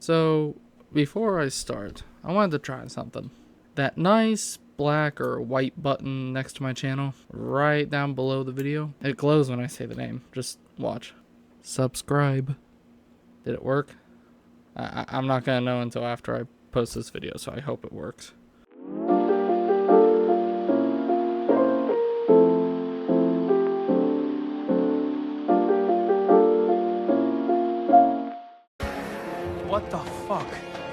So before I start, I wanted to try something. That nice black or white button next to my channel, right down below the video, it glows when I say the name. Just watch. Subscribe. Did it work? I'm not gonna know until after I post this video, so I hope it works. What the fuck?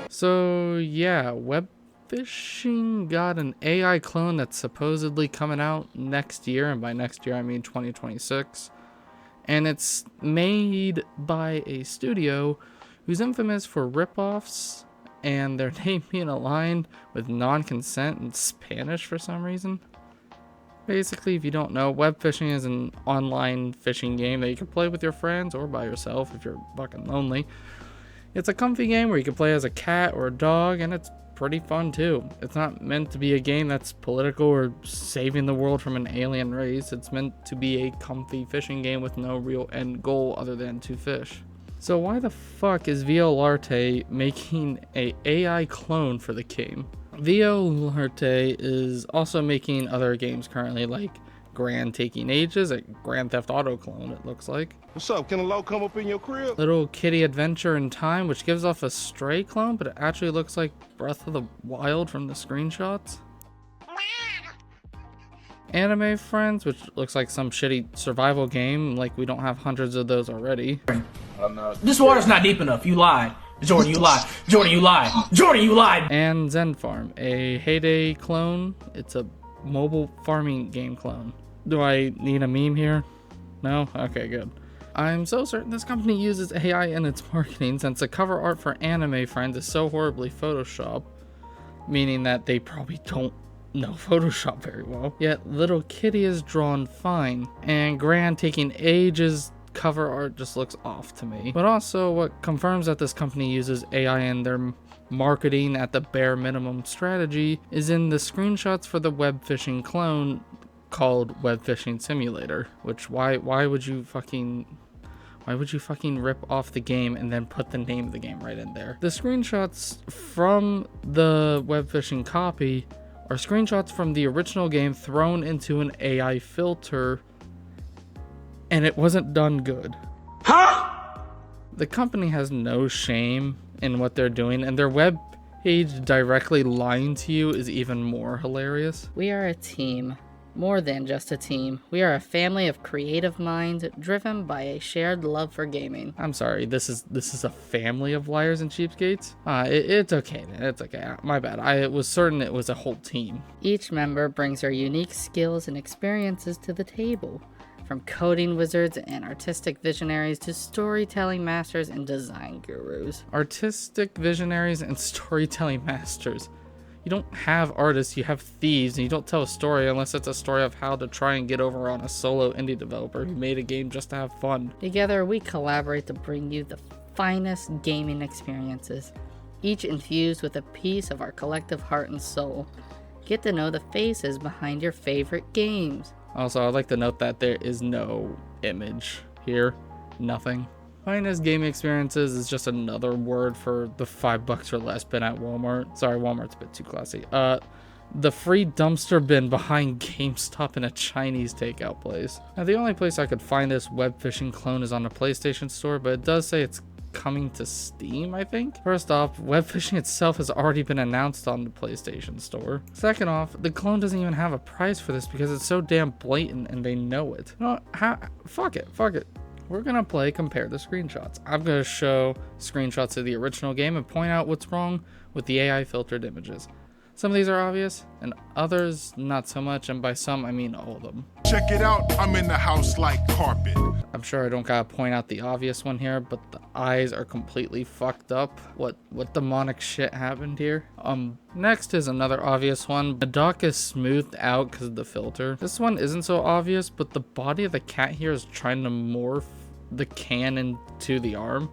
So yeah, Webfishing got an AI clone that's supposedly coming out next year, and by next year I mean 2026. And it's made by a studio who's infamous for ripoffs and their name being aligned with non-consent in Spanish for some reason. Basically, if you don't know, Webfishing is an online fishing game that you can play with your friends or by yourself if you're fucking lonely. It's a comfy game where you can play as a cat or a dog, and it's pretty fun too. It's not meant to be a game that's political or saving the world from an alien race. It's meant to be a comfy fishing game with no real end goal other than to fish. So why the fuck is Violarte making a AI clone for the game? Violarte is also making other games currently, like Grand Taking Ages, a Grand Theft Auto clone, it looks like. What's up? Can a low come up in your crib? Little Kitty Adventure in Time, which gives off a Stray clone, but it actually looks like Breath of the Wild from the screenshots. Anime Friends, which looks like some shitty survival game, like we don't have hundreds of those already. This water's not deep enough. You lied. Jordan, you lied. Jordan, you lied. Jordan, you lied. And Zen Farm, a Heyday clone. It's a mobile farming game clone. Do I need a meme here? No? Okay, good. I'm so certain this company uses AI in its marketing, since the cover art for Anime Friends is so horribly photoshopped, meaning that they probably don't know Photoshop very well. Yet Little Kitty is drawn fine, and Grand Taking Ages cover art just looks off to me. But also, what confirms that this company uses AI in their marketing at the bare minimum strategy is in the screenshots for the Webfishing clone called Webfishing Simulator, which why would you fucking rip off the game and then put the name of the game right in there? The screenshots from the Webfishing copy are screenshots from the original game thrown into an AI filter, and it wasn't done good. Huh? The company has no shame in what they're doing, and their web page directly lying to you is even more hilarious. We are a team. More than just a team. We are a family of creative minds driven by a shared love for gaming. I'm sorry, this is a family of liars and cheapskates? It's okay, man. It's okay. My bad. I was certain it was a whole team. Each member brings their unique skills and experiences to the table. From coding wizards and artistic visionaries to storytelling masters and design gurus. Artistic visionaries and storytelling masters. You don't have artists, you have thieves, and you don't tell a story unless it's a story of how to try and get over on a solo indie developer who made a game just to have fun. Together, we collaborate to bring you the finest gaming experiences, each infused with a piece of our collective heart and soul. Get to know the faces behind your favorite games. Also, I'd like to note that there is no image here. Nothing. Finest gaming experiences is just another word for the $5 or less bin at Walmart. Sorry, Walmart's a bit too classy. The free dumpster bin behind GameStop in a Chinese takeout place. Now, the only place I could find this Webfishing clone is on the PlayStation Store, but it does say it's coming to Steam, I think. First off, Webfishing itself has already been announced on the PlayStation Store. Second off, the clone doesn't even have a price for this because it's so damn blatant and they know it. You know what? Fuck it. We're gonna compare the screenshots. I'm gonna show screenshots of the original game and point out what's wrong with the AI filtered images. Some of these are obvious, and others not so much, and by some I mean all of them. Check it out, I'm in the house like carpet. I'm sure I don't gotta point out the obvious one here, but the eyes are completely fucked up. What demonic shit happened here? Next is another obvious one. The dock is smoothed out because of the filter. This one isn't so obvious, but the body of the cat here is trying to morph the can into the arm.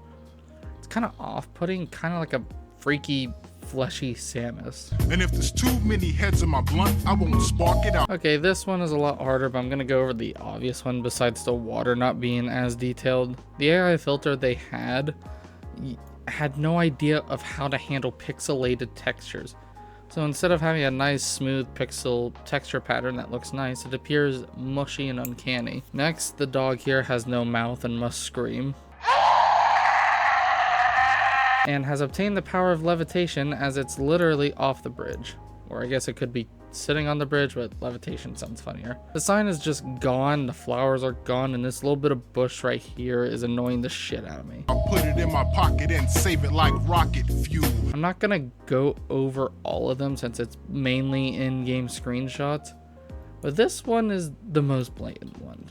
It's kind of off-putting, kind of like a freaky fleshy Samus. And if there's too many heads in my blunt, I won't spark it out. Okay, this one is a lot harder, but I'm gonna go over the obvious one besides the water not being as detailed. The AI filter they had, had no idea of how to handle pixelated textures. So instead of having a nice smooth pixel texture pattern that looks nice, it appears mushy and uncanny. Next, the dog here has no mouth and must scream. And has obtained the power of levitation as it's literally off the bridge. Or I guess it could be sitting on the bridge, but levitation sounds funnier. The sign is just gone, the flowers are gone, and this little bit of bush right here is annoying the shit out of me. I'll put it in my pocket and save it like rocket fuel. I'm not gonna go over all of them since it's mainly in-game screenshots, but this one is the most blatant one.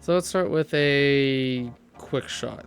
So let's start with a quick shot.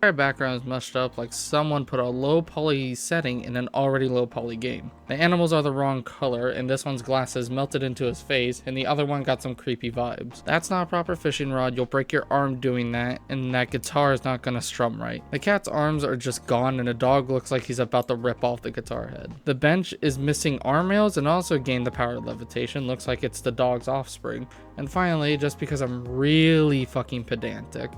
The entire background is mushed up like someone put a low poly setting in an already low poly game. The animals are the wrong color, and this one's glasses melted into his face, and the other one got some creepy vibes. That's not a proper fishing rod, you'll break your arm doing that, and that guitar is not gonna strum right. The cat's arms are just gone, and the dog looks like he's about to rip off the guitar head. The bench is missing arm rails and also gained the power of levitation, looks like it's the dog's offspring. And finally, just because I'm really fucking pedantic,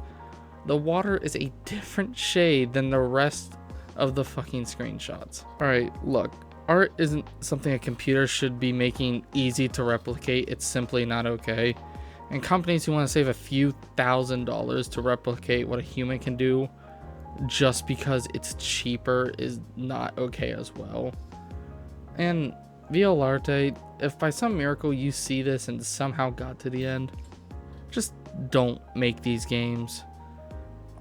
the water is a different shade than the rest of the fucking screenshots. Alright, look, art isn't something a computer should be making easy to replicate, it's simply not okay. And companies who want to save a few $1,000s to replicate what a human can do just because it's cheaper is not okay as well. And Violarte, if by some miracle you see this and somehow got to the end, just don't make these games.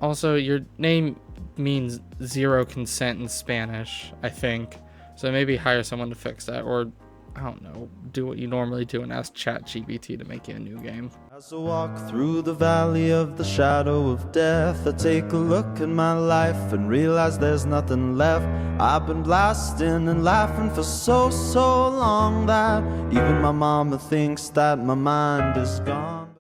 Also, your name means zero consent in Spanish, I think. So maybe hire someone to fix that, or, I don't know, do what you normally do and ask ChatGPT to make you a new game. As I walk through the valley of the shadow of death, I take a look at my life and realize there's nothing left. I've been blasting and laughing for so long that even my mama thinks that my mind is gone.